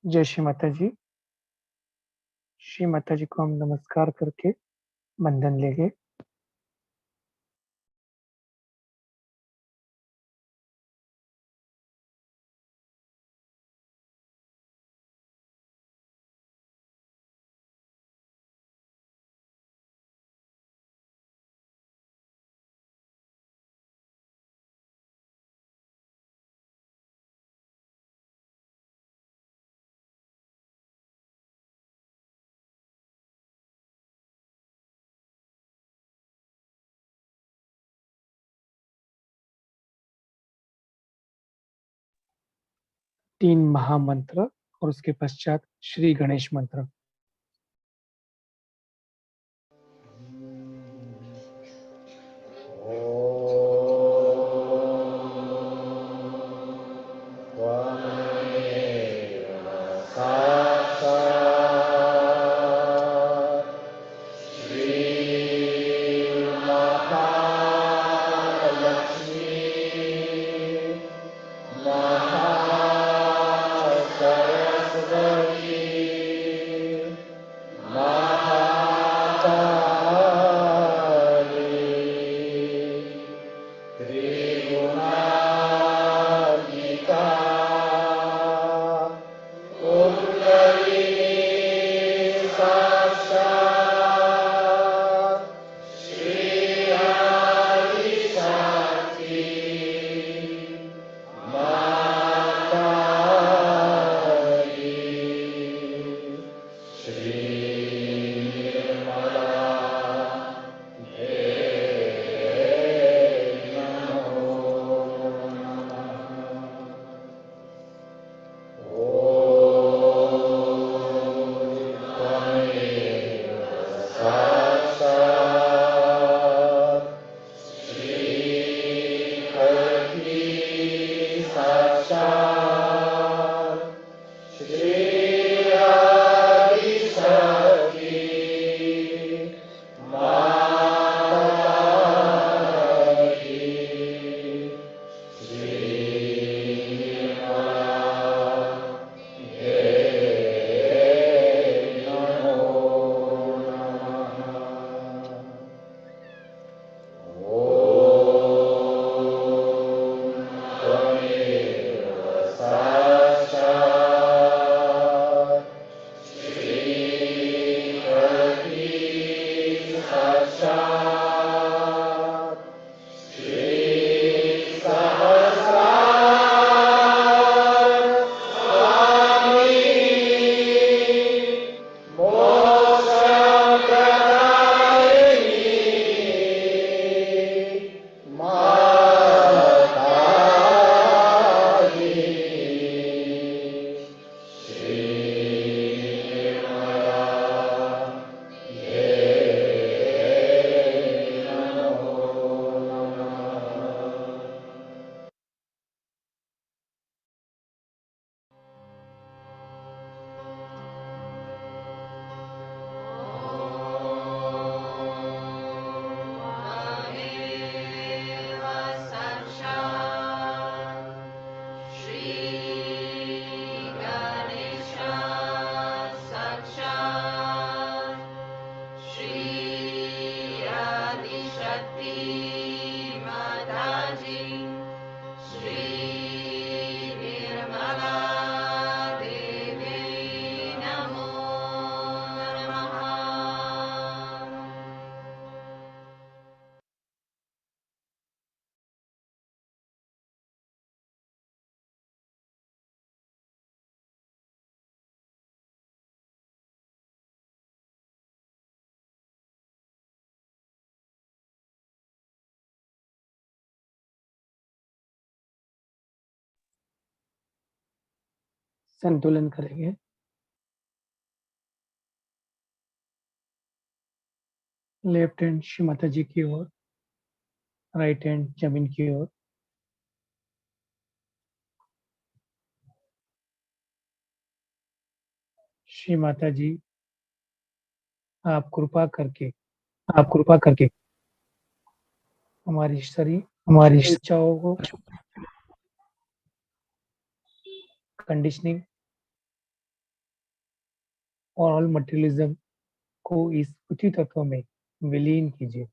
जय श्री माता जी। श्री माता जी को हम नमस्कार करके बंधन लेंगे। तीन महामंत्र और उसके पश्चात श्री गणेश मंत्र। संतुलन करेंगे। लेफ्ट हैंड श्री माता जी की ओर, राइट हैंड जमीन की ओर। श्री माता जी, आप कृपा करके आप कृपा करके हमारी शरीर हमारी इच्छाओं को कंडीशनिंग और ऑल मटेरियलिज्म को इस पृथ्वी तत्व में विलीन कीजिए।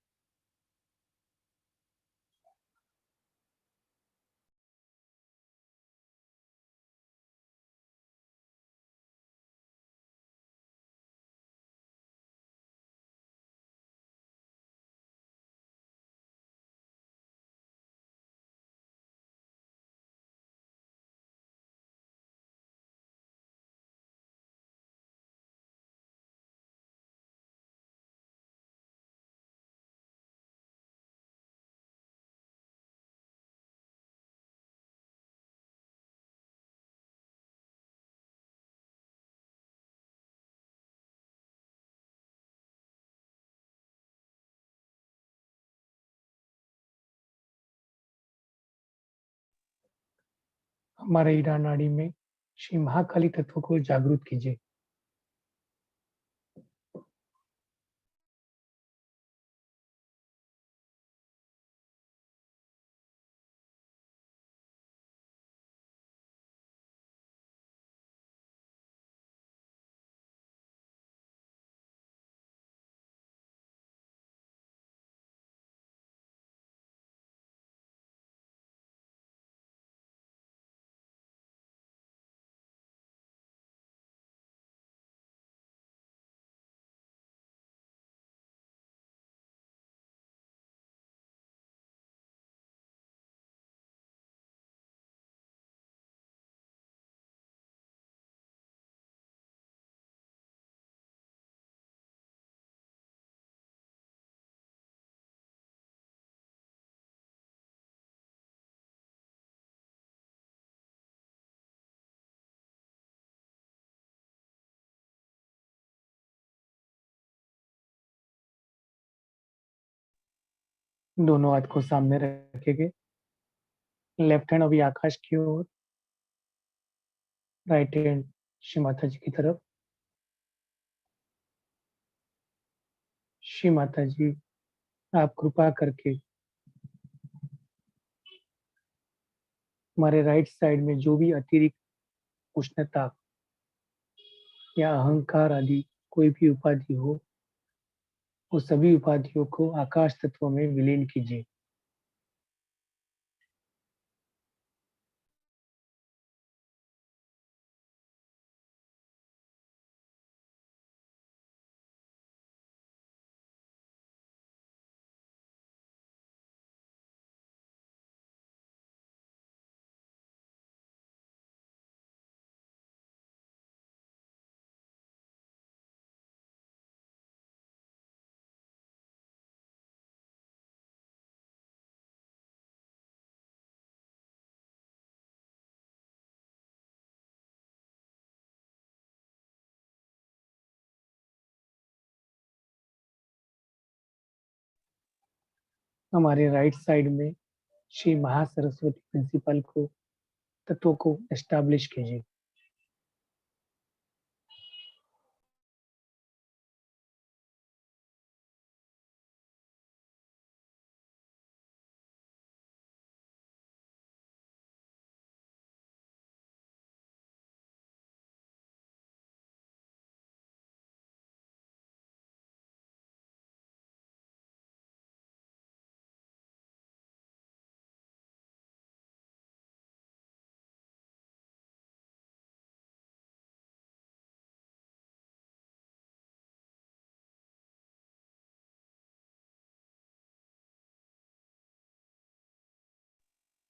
हमारे ईरा नाड़ी में श्री महाकाली तत्व को जागृत कीजिए। दोनों हाथ को सामने रखेंगे। लेफ्ट हैंड अभी आकाश की ओर, राइट हैंड श्री माता जी की तरफ। श्री माता जी, आप कृपा करके हमारे राइट साइड में जो भी अतिरिक्त उष्णता या अहंकार आदि कोई भी उपाधि हो, वो सभी उपाधियों को आकाश तत्व में विलीन कीजिए। हमारे राइट साइड में श्री महासरस्वती प्रिंसिपल को तत्व को एस्टैब्लिश कीजिए।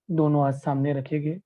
दोनों हाथ सामने रखेंगे।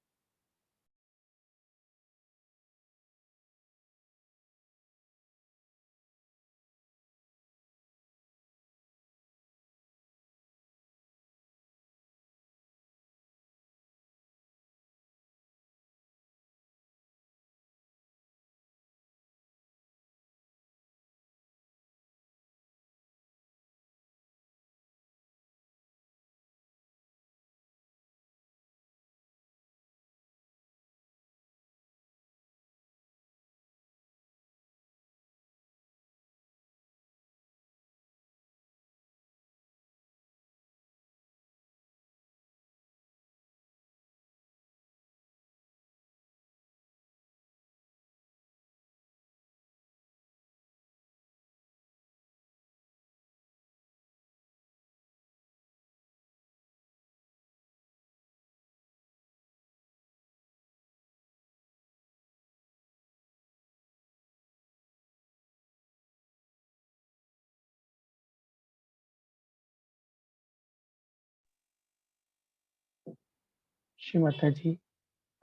श्री माता जी,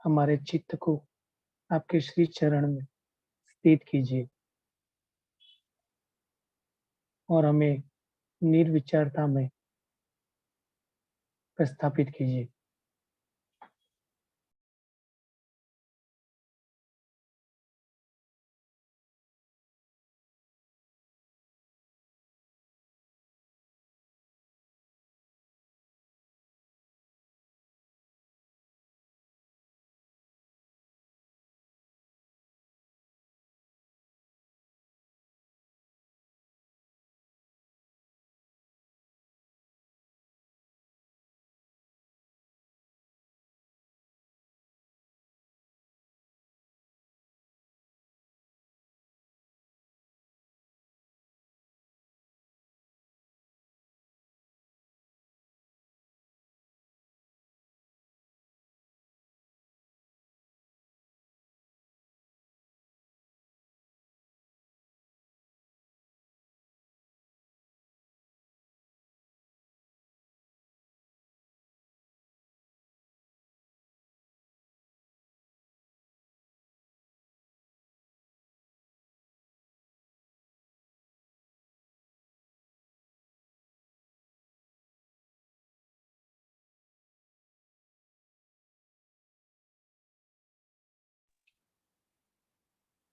हमारे चित्त को आपके श्री चरण में स्थित कीजिए और हमें निर्विचारता में प्रस्थापित कीजिए।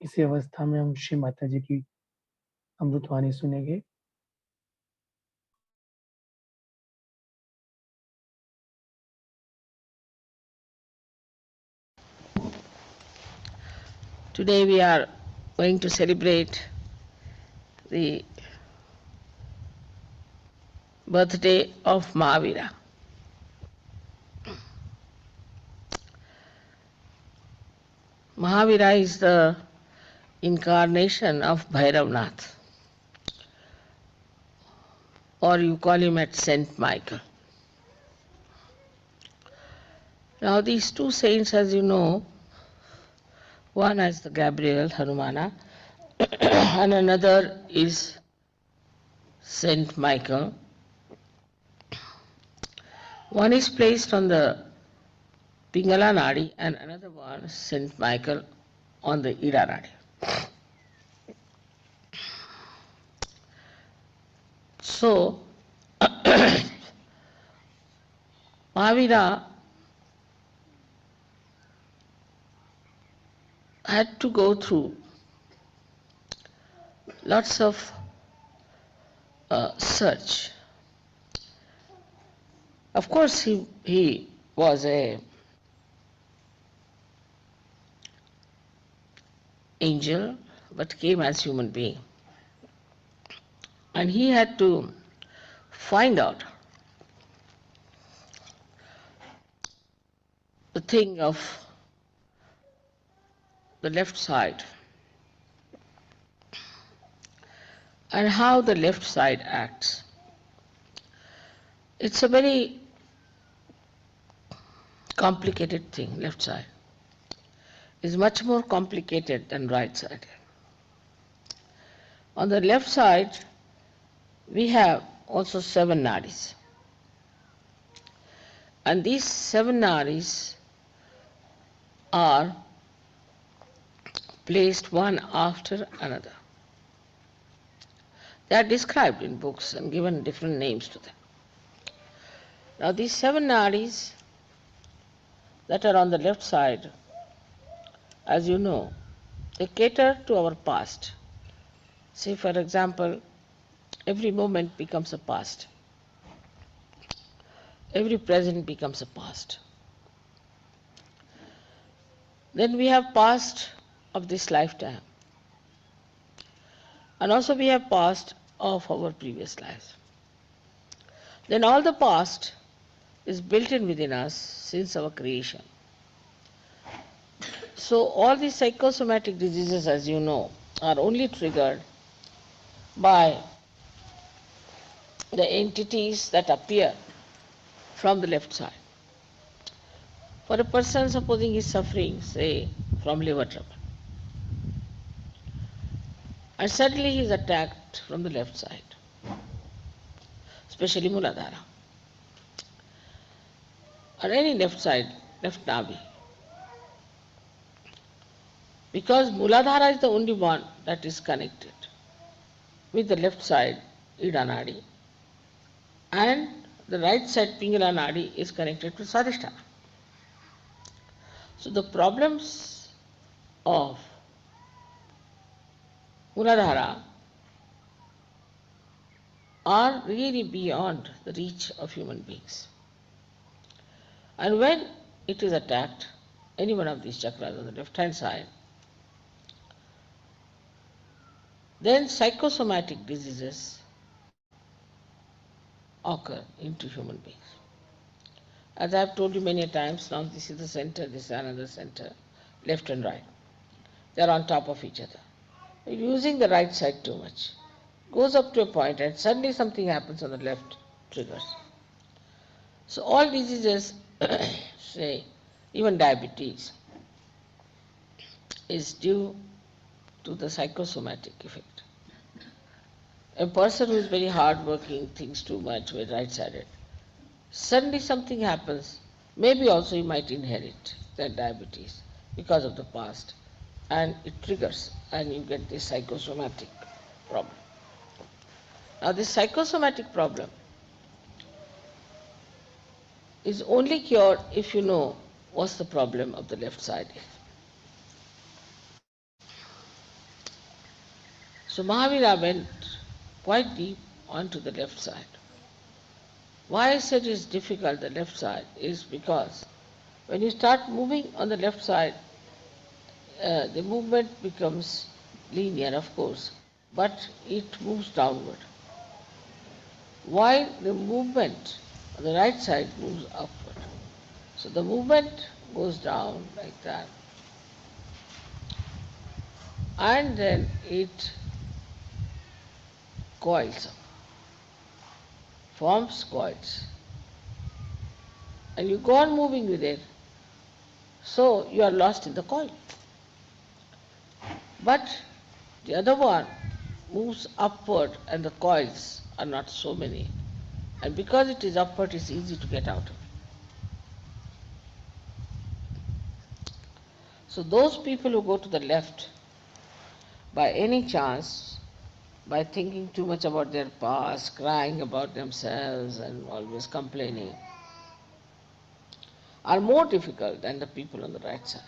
इसी अवस्था में हम श्री माता जी की अमृतवाणी सुनेंगे। Today we are going to celebrate the birthday of Mahavira. Mahavira is the incarnation of Bhairavnath, or you call him at Saint Michael. Now these two saints, as you know, one is the Gabriel Hanumana and another is Saint Michael. One is placed on the Pingala Nadi and another one, Saint Michael, on the Ida Nadi. So, Mahavira had to go through lots of search. Of course, he was a angel, but came as human being. And he had to find out the thing of the left side and how the left side acts. It's a very complicated thing, left side. It's much more complicated than right side. On the left side, we have also 7 nadis. And these 7 nadis are placed one after another. They are described in books and given different names to them. Now these 7 nadis that are on the left side, as you know, they cater to our past. Say for example, every moment becomes a past. Every present becomes a past. Then we have past of this lifetime. And also we have past of our previous lives. Then all the past is built in within us since our creation. So all these psychosomatic diseases, as you know, are only triggered by the entities that appear from the left side. For a person, supposing he is suffering, say, from liver trouble, and suddenly he is attacked from the left side, especially Muladhara, or any left side left navi. Because Muladhara is the only one that is connected with the left side Ida Nadi, and the right side Pingala Nadi is connected to Sadhisthana. So the problems of Muladhara are really beyond the reach of human beings. And when it is attacked, any one of these chakras on the left hand side, then psychosomatic diseases occur into human beings. As I have told you many times, now this is the center, this is another center, left and right. They are on top of each other. Using the right side too much goes up to a point and suddenly something happens on the left, triggers. So all diseases, say even diabetes, is due to the psychosomatic effect. A person who is very hard working, thinks too much, very right-sided, suddenly something happens, maybe also he might inherit that diabetes because of the past, and it triggers and you get this psychosomatic problem. Now this psychosomatic problem is only cured if you know what's the problem of the left side. So Mahavira went quite deep onto the left side. Why I said it's difficult, the left side, is because when you start moving on the left side, the movement becomes linear, of course, but it moves downward. While the movement on the right side moves upward. So the movement goes down like that. And then it coils up, forms coils. And you go on moving with it, so you are lost in the coil. But the other one moves upward and the coils are not so many. And because it is upward, it's easy to get out of it. So those people who go to the left, by any chance, by thinking too much about their past, crying about themselves and always complaining, are more difficult than the people on the right side.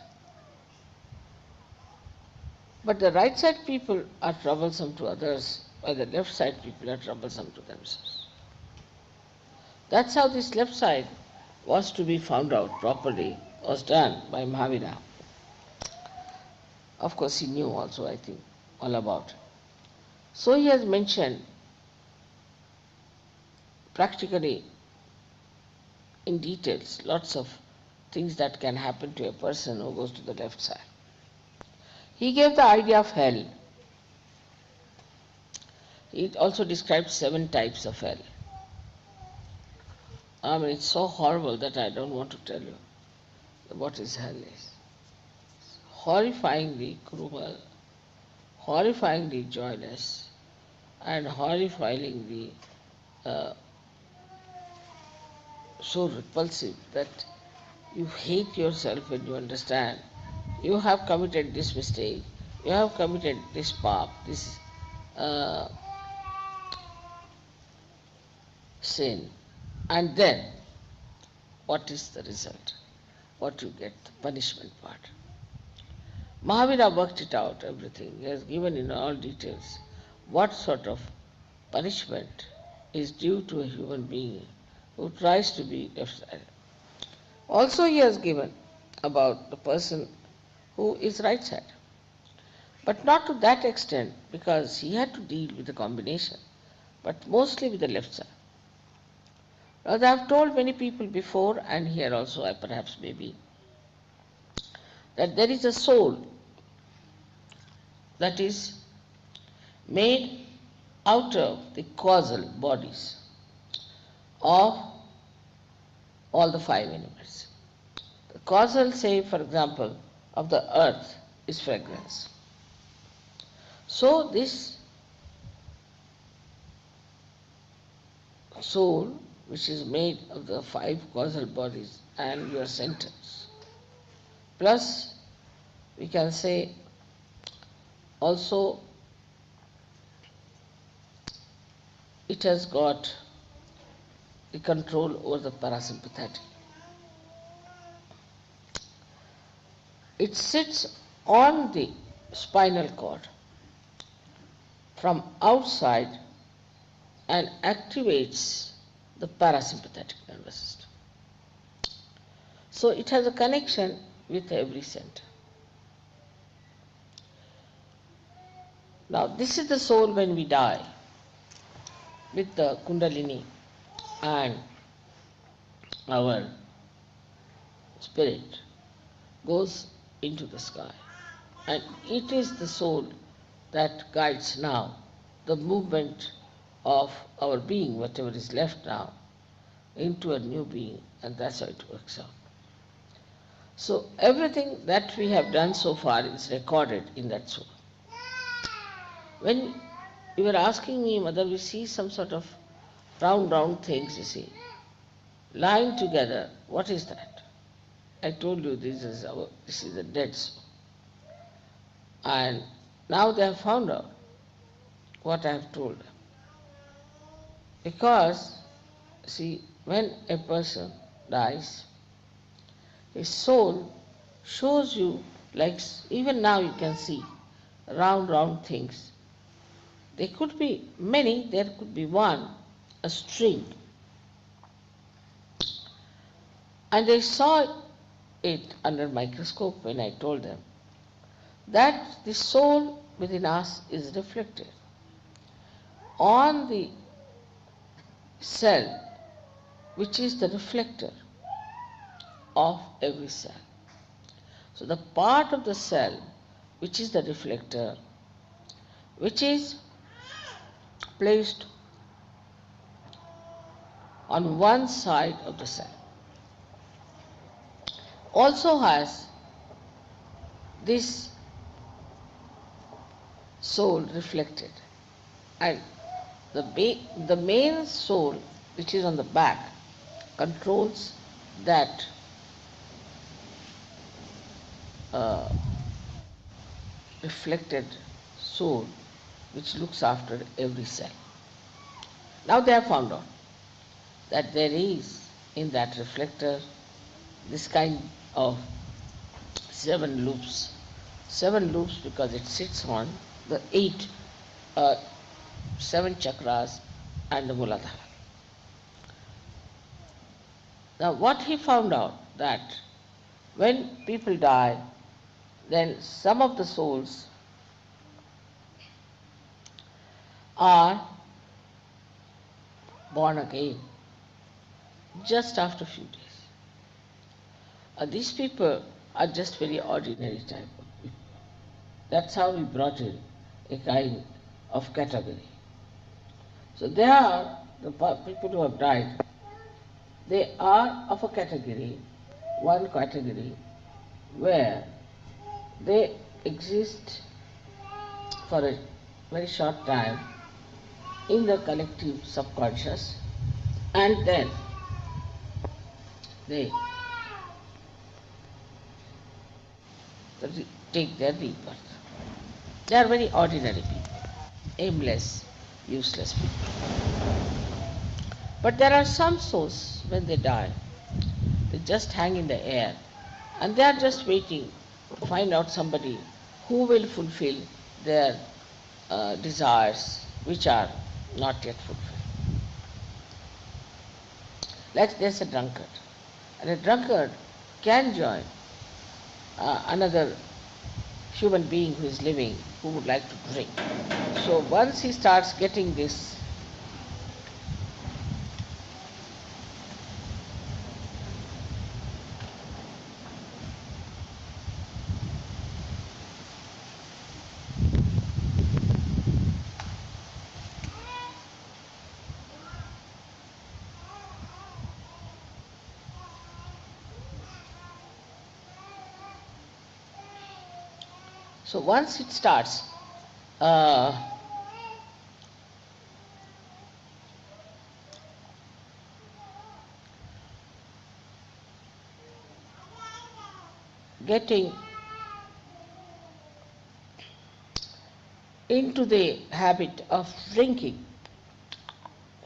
But the right side people are troublesome to others, while the left side people are troublesome to themselves. That's how this left side was to be found out properly, was done by Mahavira. Of course, he knew also, I think, all about it. So he has mentioned practically in details lots of things that can happen to a person who goes to the left side. He gave the idea of hell. He also described 7 types of hell. I mean, it's so horrible that I don't want to tell you what is hell is. It's horrifyingly cruel, horrifyingly joyless, and horrifyingly so repulsive that you hate yourself when you understand you have committed this mistake, you have committed this path, this uh, sin, and then what is the result? What you get, the punishment part. Mahavira worked it out, everything. He has given in all details what sort of punishment is due to a human being who tries to be left-sided. Also he has given about the person who is right-sided. But not to that extent, because he had to deal with the combination, but mostly with the left side. As I have told many people before, and here also I perhaps maybe, that there is a soul that is made out of the causal bodies of all the 5 elements. The causal, say for example, of the earth is fragrance. So this soul, which is made of the 5 causal bodies and your centers. Plus, we can say also it has got the control over the parasympathetic. It sits on the spinal cord from outside and activates the parasympathetic nervous system. So it has a connection with every center. Now this is the soul when we die, with the Kundalini and our spirit goes into the sky. And it is the soul that guides now the movement of our being, whatever is left now, into a new being, and that's how it works out. So everything that we have done so far is recorded in that soul. When you were asking me whether we see some sort of round things, you see, lying together, what is that? I told you this is a dead soul. And now they have found out what I have told them. Because, see, when a person dies, his soul shows you, like even now you can see, round things. There could be many, there could be one, a string. And they saw it under microscope when I told them that the soul within us is reflected on the cell, which is the reflector of every cell. So the part of the cell which is the reflector, which is placed on one side of the cell, also has this soul reflected. And the main soul, which is on the back, controls that reflected soul which looks after every cell. Now they have found out that there is in that reflector this kind of 7 loops. 7 loops because it sits on the 7 chakras and the Muladhara. Now what he found out that when people die, then some of the souls are born again just after a few days. These people are just very ordinary type of people. That's how we brought in a kind of category. So they are the people who have died. They are of a category, one category, where they exist for a very short time in the collective subconscious, and then they take their rebirth. They are very ordinary people, aimless, useless people. But there are some souls, when they die, they just hang in the air and they are just waiting to find out somebody who will fulfill their desires which are not yet fulfilled. Like there's a drunkard, and a drunkard can join another human being who is living who would like to drink. So once he starts getting this So once it starts, getting into the habit of drinking,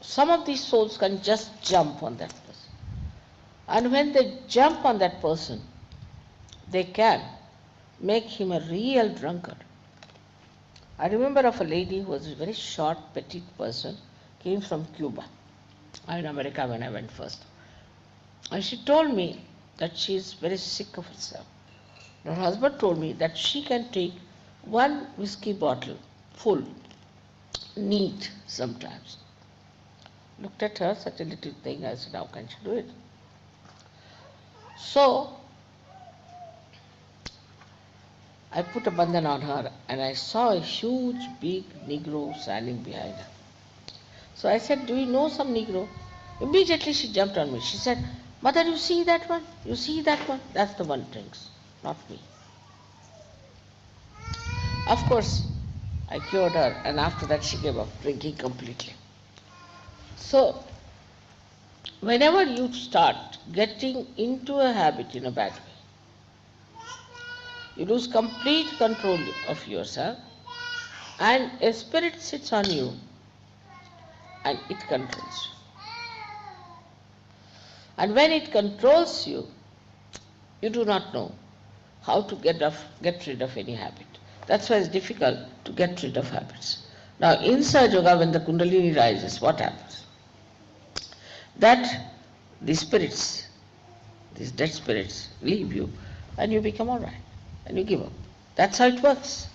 some of these souls can just jump on that person. And when they jump on that person, they can make him a real drunkard. I remember of a lady who was a very short, petite person, came from Cuba, in America when I went first. And she told me that she is very sick of herself. Her husband told me that she can take one whiskey bottle full, neat sometimes. Looked at her, such a little thing. I said, how can she do it? So I put a bandhan on her and I saw a huge, big Negro standing behind her. So I said, do you know some Negro? Immediately she jumped on me. She said, Mother, you see that one? You see that one? That's the one drinks, not me. Of course, I cured her, and after that she gave up drinking completely. So, whenever you start getting into a habit in a bad way, you lose complete control of yourself, and a spirit sits on you and it controls you. And when it controls you, you do not know how to get rid of any habit. That's why it's difficult to get rid of habits. Now, in Sahaja Yoga, when the Kundalini rises, what happens? That the spirits, these dead spirits, leave you and you become all right and you give up. That's how it works.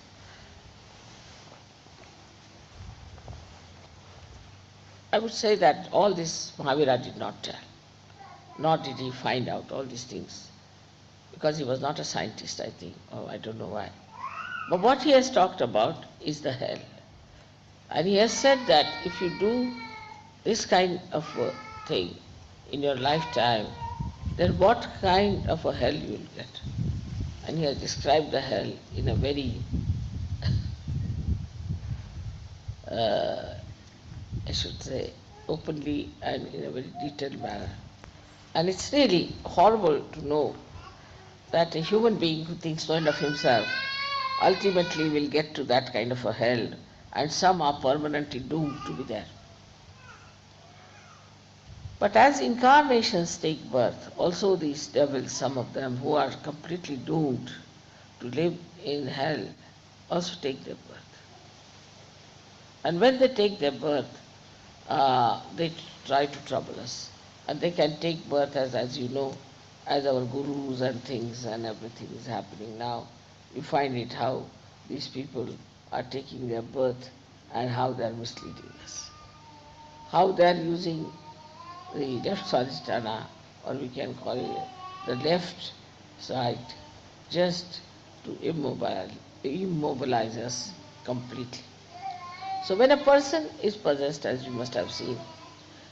I would say that all this Mahavira did not tell, nor did he find out all these things, because he was not a scientist, I think, or I don't know why. But what he has talked about is the hell. And he has said that if you do this kind of a thing in your lifetime, then what kind of a hell you will get. And he has described the hell in a very, I should say, openly and in a very detailed manner. And it's really horrible to know that a human being who thinks no end of himself ultimately will get to that kind of a hell, and some are permanently doomed to be there. But as incarnations take birth, also these devils, some of them who are completely doomed to live in hell, also take their birth. And when they take their birth, they try to trouble us. And they can take birth as you know, as our gurus and things and everything is happening now. You find it how these people are taking their birth and how they are misleading us. How they are using the left swadhisthana, or we can call it the left side, just to immobilize us completely. So when a person is possessed, as you must have seen,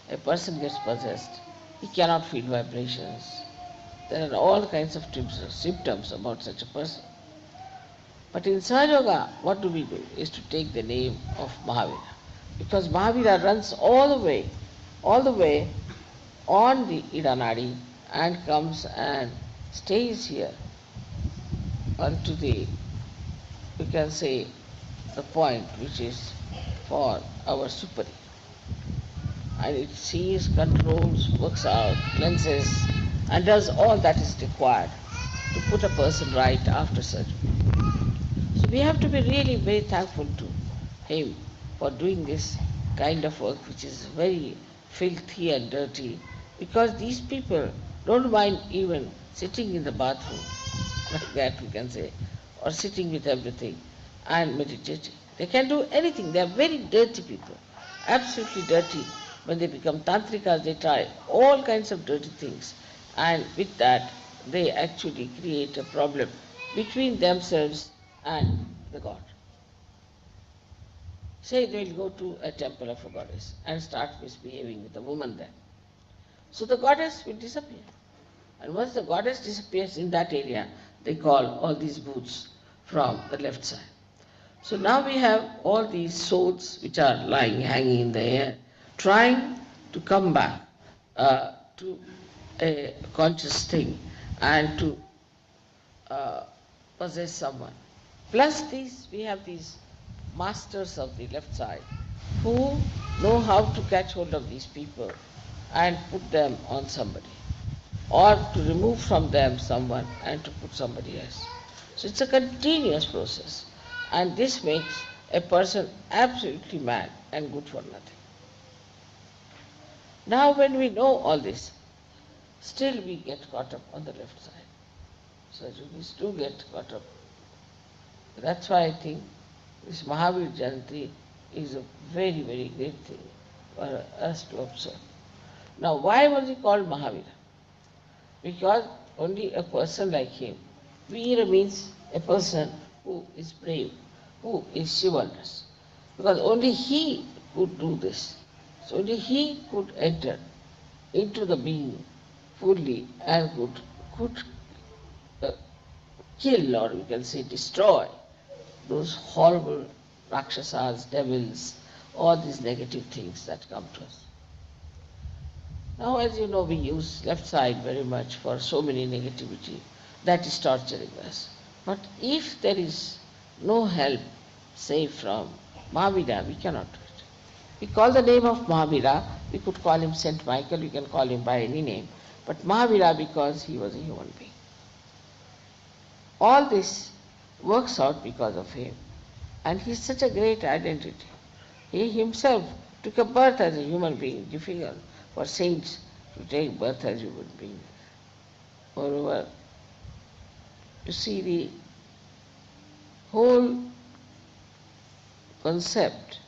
a person gets possessed, he cannot feel vibrations. There are all kinds of symptoms about such a person. But in Sahaja Yoga, what do? Is to take the name of Mahavira. Because Mahavira runs all the way on the Idanadi and comes and stays here unto the, we can say, the point which is for our superior. And it sees, controls, works out, cleanses, and does all that is required to put a person right after surgery. So we have to be really very thankful to him for doing this kind of work, which is very filthy and dirty, because these people don't mind even sitting in the bathroom, like that we can say, or sitting with everything and meditating. They can do anything. They are very dirty people, absolutely dirty. When they become tantrikas, they try all kinds of dirty things, and with that they actually create a problem between themselves and the god. Say they'll go to a temple of a goddess and start misbehaving with a woman there. So the goddess will disappear. And once the goddess disappears in that area, they call all these booths from the left side. So now we have all these souls which are lying, hanging in the air, trying to come back to a conscious thing and to uh, possess someone. Plus we have these masters of the left side who know how to catch hold of these people and put them on somebody, or to remove from them someone and to put somebody else. So it's a continuous process, and this makes a person absolutely mad and good for nothing. Now when we know all this, still we get caught up on the left side. So we do get caught up. That's why I think this Mahavira Jayanti is a very, very great thing for us to observe. Now, why was he called Mahavira? Because only a person like him, Veera means a person who is brave, who is chivalrous. Because only he could do this. So only he could enter into the being fully and could uh, kill, or we can say destroy, those horrible rakshasas, devils, all these negative things that come to us. Now, as you know, we use left side very much for so many negativity that is torturing us. But if there is no help, say from Mahavira, we cannot do it. We call the name of Mahavira, we could call him Saint Michael, we can call him by any name, but Mahavira because he was a human being. All this works out because of him. And he's such a great identity. He himself took a birth as a human being, difficult for saints to take birth as human beings. Moreover, you see the whole concept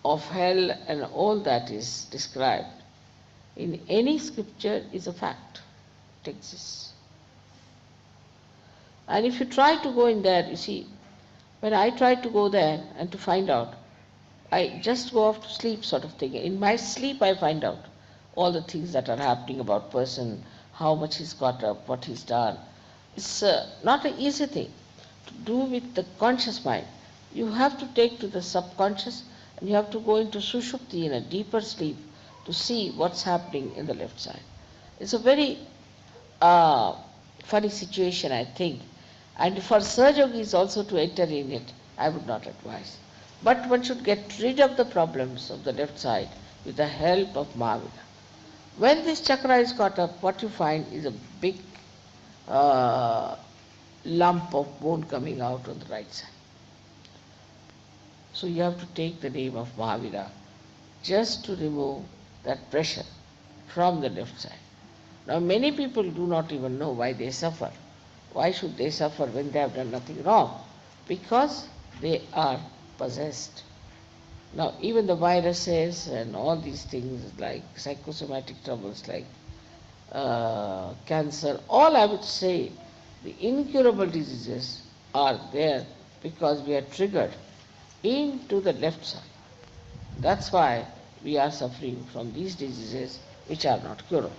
of hell and all that is described in any scripture is a fact. It exists. And if you try to go in there, you see, when I try to go there and to find out, I just go off to sleep sort of thing. In my sleep I find out all the things that are happening about person, how much he's got up, what he's done. It's not an easy thing to do with the conscious mind. You have to take to the subconscious and you have to go into sushupti, in a deeper sleep, to see what's happening in the left side. It's a very funny situation, I think. And for Sahaja yogis also to enter in it, I would not advise. But one should get rid of the problems of the left side with the help of Mahavira. When this chakra is caught up, what you find is a big lump of bone coming out on the right side. So you have to take the name of Mahavira just to remove that pressure from the left side. Now many people do not even know why they suffer. Why should they suffer when they have done nothing wrong? Because they are possessed. Now even the viruses and all these things like psychosomatic troubles like cancer, all I would say the incurable diseases are there because we are triggered into the left side. That's why we are suffering from these diseases which are not curable.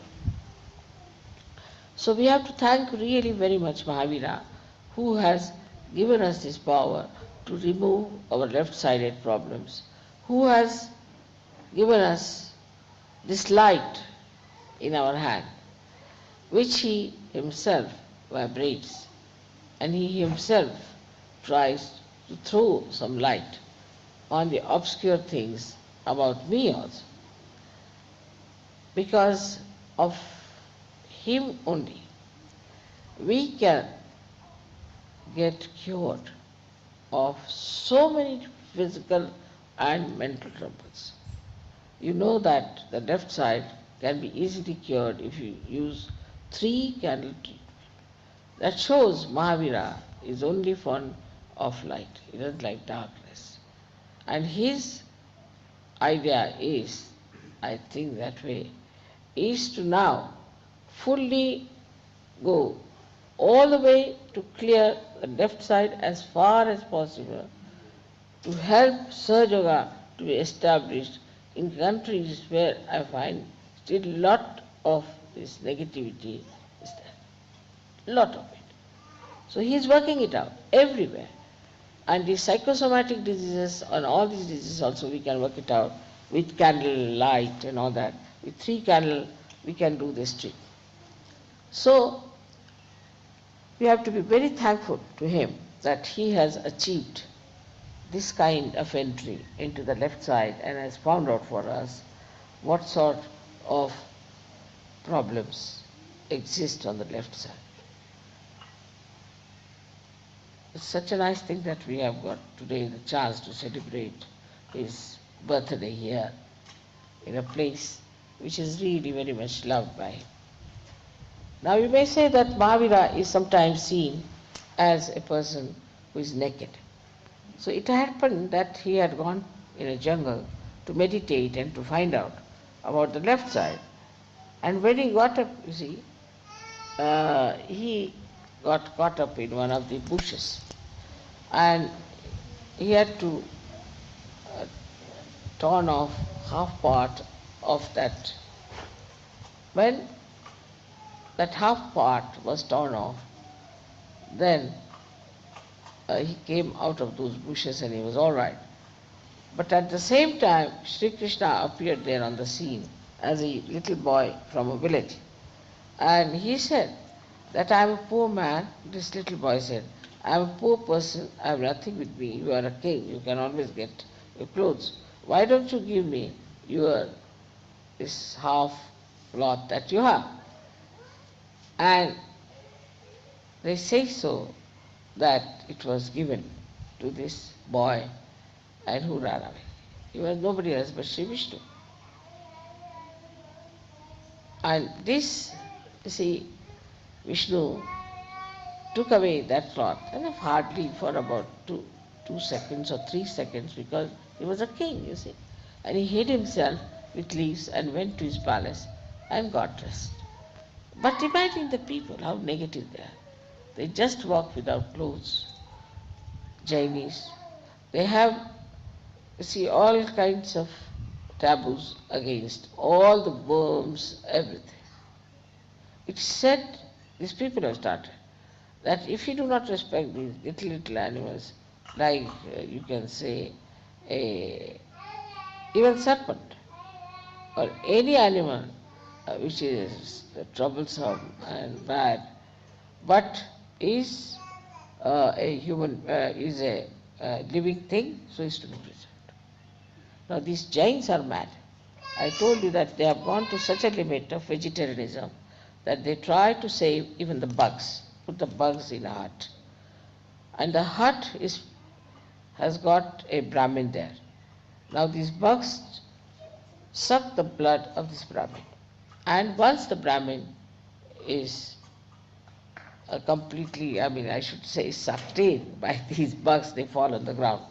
So we have to thank really very much Mahavira, who has given us this power to remove our left-sided problems, who has given us this light in our hand, which he himself vibrates, and he himself tries to throw some light on the obscure things about me also. Because of him only, we can get cured of so many physical and mental troubles. You know that the left side can be easily cured if you use 3 candle treatment. That shows Mahavira is only fond of light. He doesn't like darkness. And his idea is, I think that way, is to now fully go all the way to clear the left side as far as possible, to help Sahaja Yoga to be established in countries where I find still a lot of this negativity is there. Lot of it. So he is working it out everywhere. And the psychosomatic diseases and all these diseases also we can work it out with candle light and all that. With 3 candles we can do this trick. So We have to be very thankful to him that he has achieved this kind of entry into the left side and has found out for us what sort of problems exist on the left side. It's such a nice thing that we have got today the chance to celebrate his birthday here in a place which is really very much loved by him. Now you may say that Mahavira is sometimes seen as a person who is naked. So it happened that he had gone in a jungle to meditate and to find out about the left side. And when he got up, you see, he got caught up in one of the bushes. And he had to torn off half part of that. When that half part was torn off, then he came out of those bushes and he was all right. But at the same time, Shri Krishna appeared there on the scene as a little boy from a village. And he said that I am a poor man. This little boy said, I am a poor person, I have nothing with me. You are a king, you can always get your clothes. Why don't you give me your this half cloth that you have? And they say so that it was given to this boy and who ran away. He was nobody else but Shri Vishnu. And this, you see, Vishnu took away that cloth, and hardly for about 2 seconds or 3 seconds, because he was a king, you see. And he hid himself with leaves and went to his palace and got dressed. But imagine the people, how negative they are. They just walk without clothes. Jainis, they have, you see, all kinds of taboos against all the worms, everything. It's said, these people have started, that if you do not respect these little animals, like you can say even serpent or any animal which is troublesome and bad, but is a human, is a living thing, so is to be preserved. Now these Jains are mad. I told you that they have gone to such a limit of vegetarianism that they try to save even the bugs, put the bugs in a hut. And the hut has got a Brahmin there. Now these bugs suck the blood of this Brahmin. And once the Brahmin is completely, I should say, sucked in by these bugs, they fall on the ground.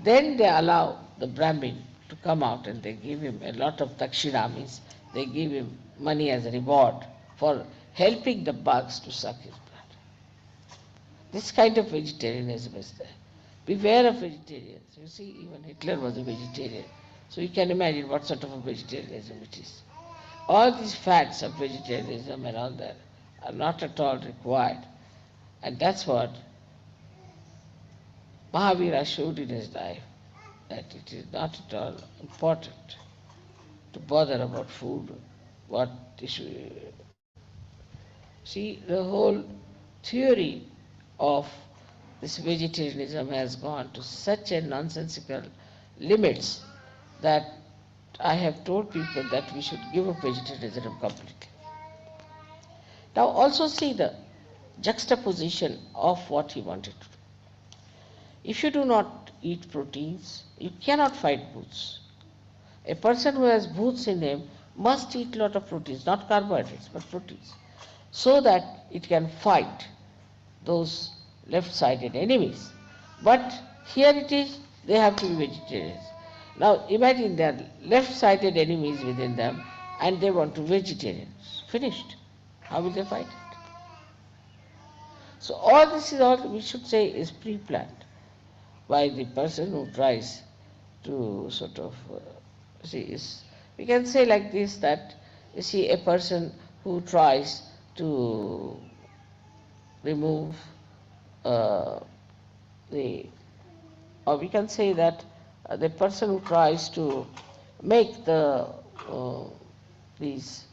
Then they allow the Brahmin to come out and they give him a lot of dakshina, means they give him money as a reward for helping the bugs to suck his blood. This kind of vegetarianism is there. Beware of vegetarians. You see, even Hitler was a vegetarian. So you can imagine what sort of a vegetarianism it is. All these fads of vegetarianism and all that are not at all required. And that's what Mahavira showed in his life, that it is not at all important to bother about food, what issue. See, the whole theory of this vegetarianism has gone to such a nonsensical limits that I have told people that we should give up vegetarianism completely. Now also see the juxtaposition of what he wanted to do. If you do not eat proteins, you cannot fight bhoots. A person who has bhoots in him must eat a lot of proteins, not carbohydrates, but proteins, so that it can fight those left-sided enemies. But here it is, they have to be vegetarians. Now imagine there are left-sided enemies within them and they want to be vegetarians. Finished. How will they fight it? So all this is all, we should say, is pre-planned by the person who tries to sort of we can say like this, that you see a person who tries to remove or we can say that the person who tries to make these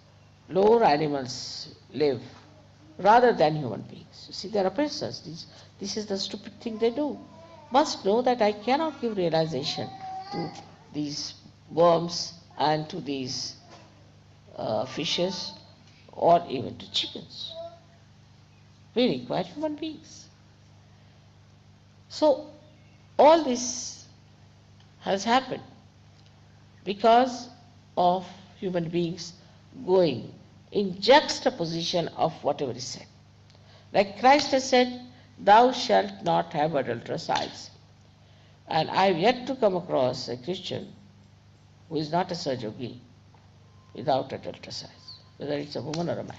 lower animals live rather than human beings. You see, there are persons, this is the stupid thing they do. Must know that I cannot give realization to these worms and to these fishes or even to chickens. We require human beings. So all this has happened because of human beings going in juxtaposition of whatever is said. Like Christ has said, thou shalt not have adulterous eyes. And I have yet to come across a Christian who is not a Sahaja without adulterous eyes, whether it's a woman or a man.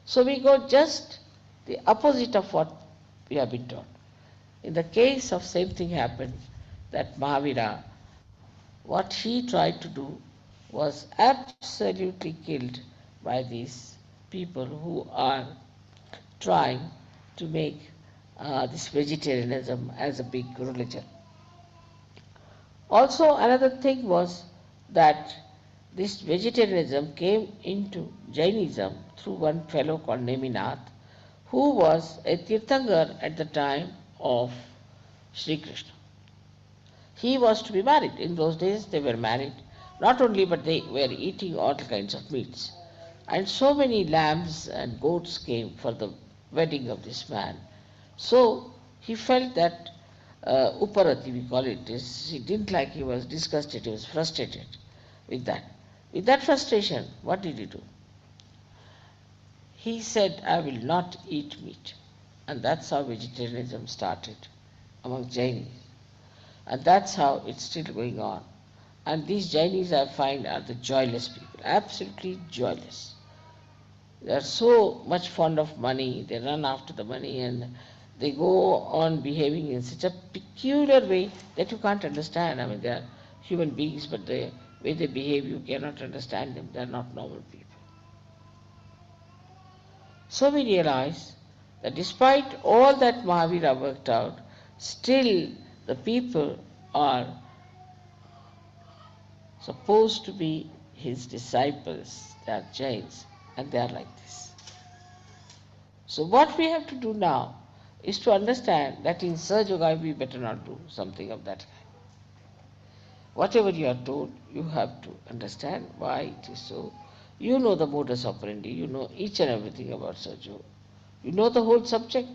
So we go just the opposite of what we have been taught. In the case of same thing happened, that Mahavira, what he tried to do was absolutely killed by these people who are trying to make this vegetarianism as a big religion. Also, another thing was that this vegetarianism came into Jainism through one fellow called Neminath, who was a Tirthankar at the time of Shri Krishna. He was to be married. In those days they were married, not only but they were eating all kinds of meats. And so many lambs and goats came for the wedding of this man. So he felt that Uparati, we call it, he didn't like, he was disgusted, he was frustrated with that. With that frustration, what did he do? He said, I will not eat meat. And that's how vegetarianism started among Jainis. And that's how it's still going on. And these Jainis, I find, are the joyless people, absolutely joyless. They are so much fond of money, they run after the money, and they go on behaving in such a peculiar way that you can't understand. I mean, they are human beings, but the way they behave, you cannot understand them. They are not normal people. So we realize that despite all that Mahavira worked out, still the people are supposed to be his disciples. They are Jains, and they are like this. So what we have to do now is to understand that in Sahaja we better not do something of that kind. Whatever you are told, you have to understand why it is so. You know the modus operandi, you know each and everything about Sahaja. You know the whole subject.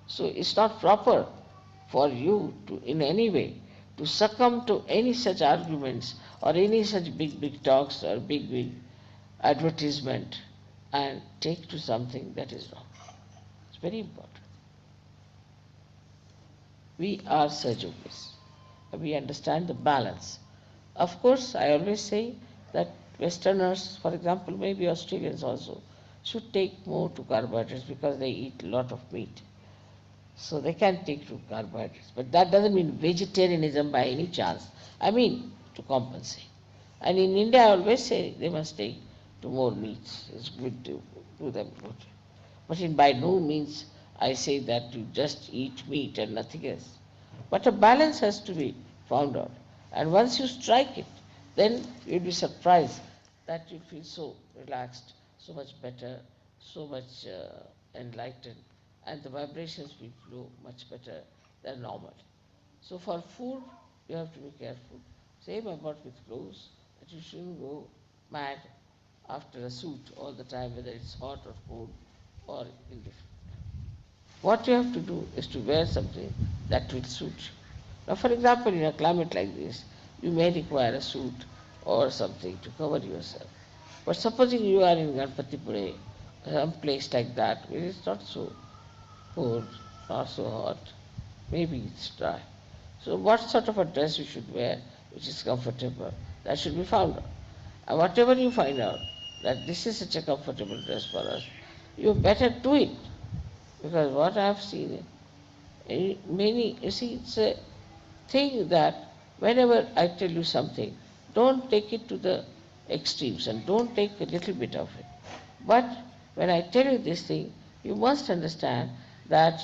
So it's not proper for you to, in any way, to succumb to any such arguments or any such big talks or big advertisement and take to something that is wrong. It's very important. We are Sahajogis. We understand the balance. Of course, I always say that Westerners, for example, maybe Australians also, should take more to carbohydrates because they eat a lot of meat. So they can take to carbohydrates. But that doesn't mean vegetarianism by any chance. I mean to compensate. And in India, I always say they must take to more meats. It's good to do them good. But in by no means I say that you just eat meat and nothing else. But a balance has to be found out. And once you strike it, then you'll be surprised that you feel so relaxed, so much better, so much enlightened, and the vibrations will flow much better than normal. So for food, you have to be careful. Same about with clothes, that you shouldn't go mad after a suit all the time, whether it's hot or cold or indifferent. What you have to do is to wear something that will suit you. Now, for example, in a climate like this, you may require a suit or something to cover yourself. But supposing you are in Ganpatipure, some place like that, where it's not so cold, not so hot, maybe it's dry. So what sort of a dress you should wear which is comfortable, that should be found out. And whatever you find out, that this is such a comfortable dress for us, you better do it. Because what I have seen, many, you see, it's a thing that whenever I tell you something, don't take it to the extremes and don't take a little bit of it. But when I tell you this thing, you must understand that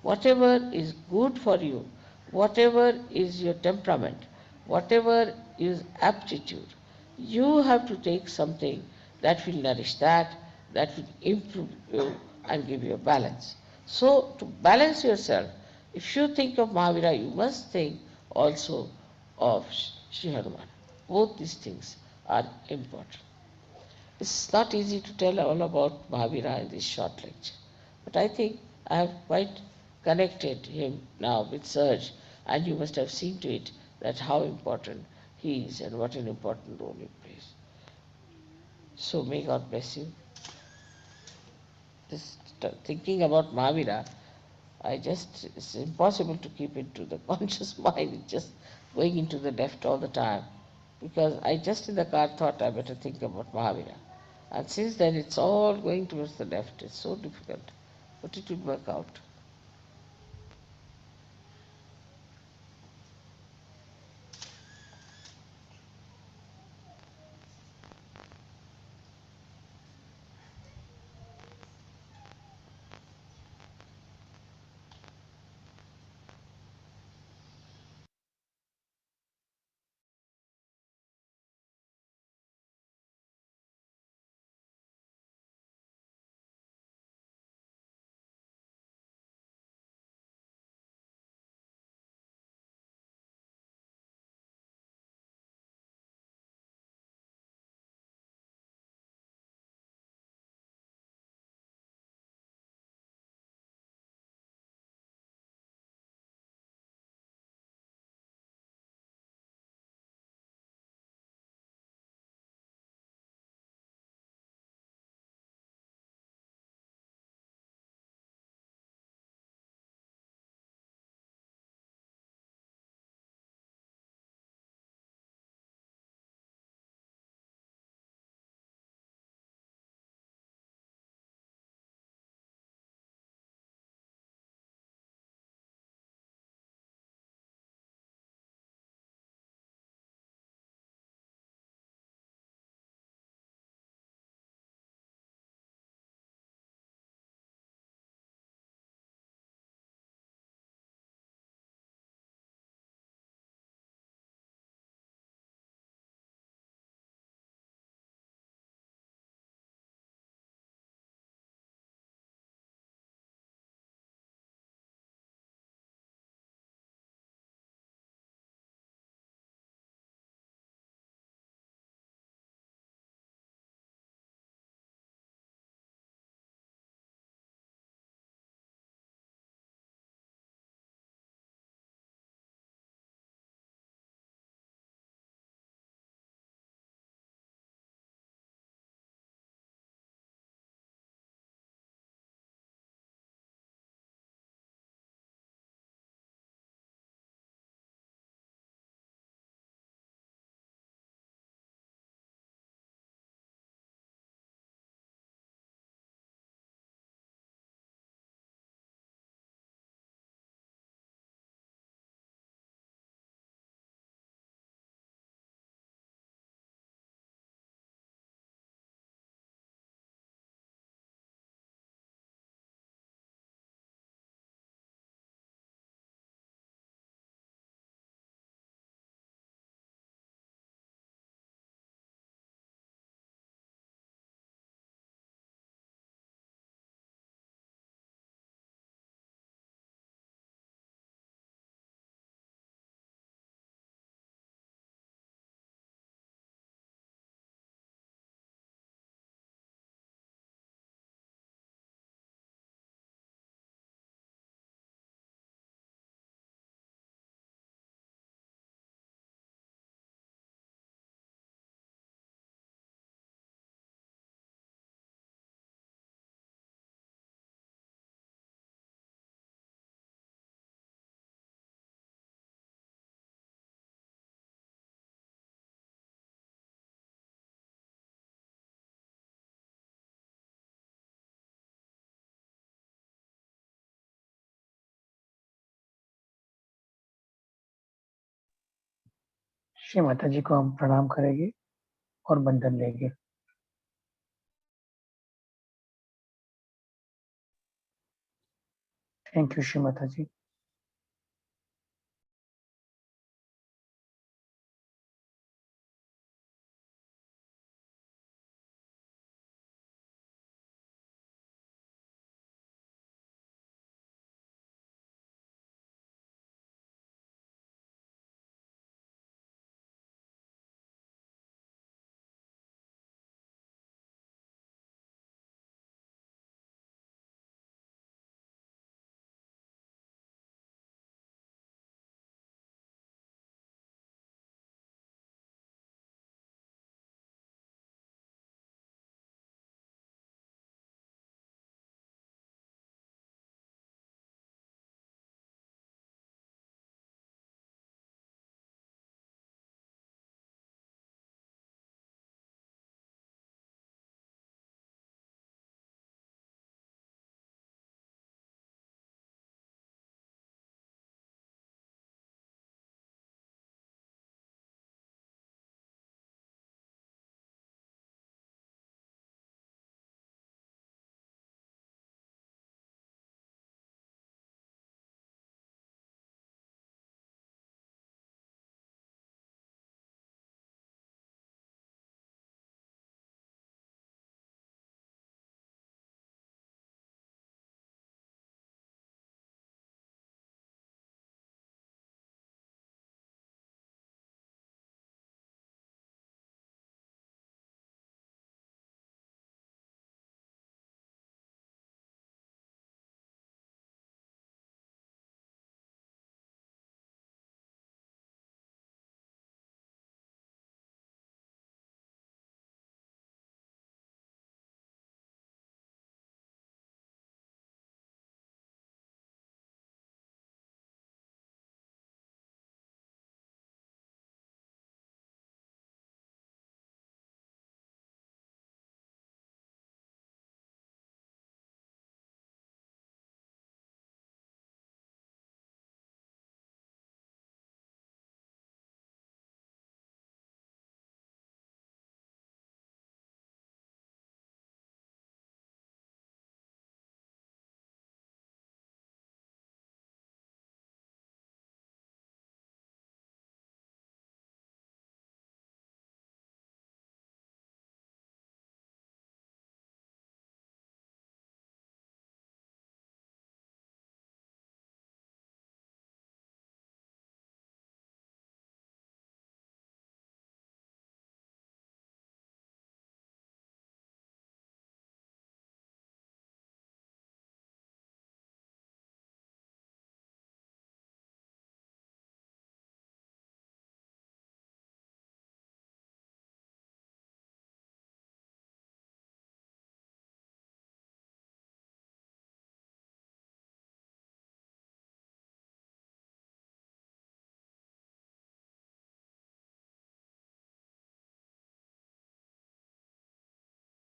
whatever is good for you, whatever is your temperament, whatever is aptitude, you have to take something that will nourish that, that will improve you and give you a balance. So to balance yourself, if you think of Mahavira, you must think also of Shri Hanuman. Both these things are important. It's not easy to tell all about Mahavira in this short lecture, but I think I have quite connected him now with Surge, and you must have seen to it that how important he is and what an important role he plays. So may God bless you. This thinking about Mahavira, it's impossible to keep it to the conscious mind. It's just going into the left all the time. Because I just in the car thought I better think about Mahavira. And since then it's all going towards the left. It's so difficult. But it will work out. Shri Mata जी को हम प्रणाम करेंगे और बंधन लेंगे। Thank you Shri Mata ji.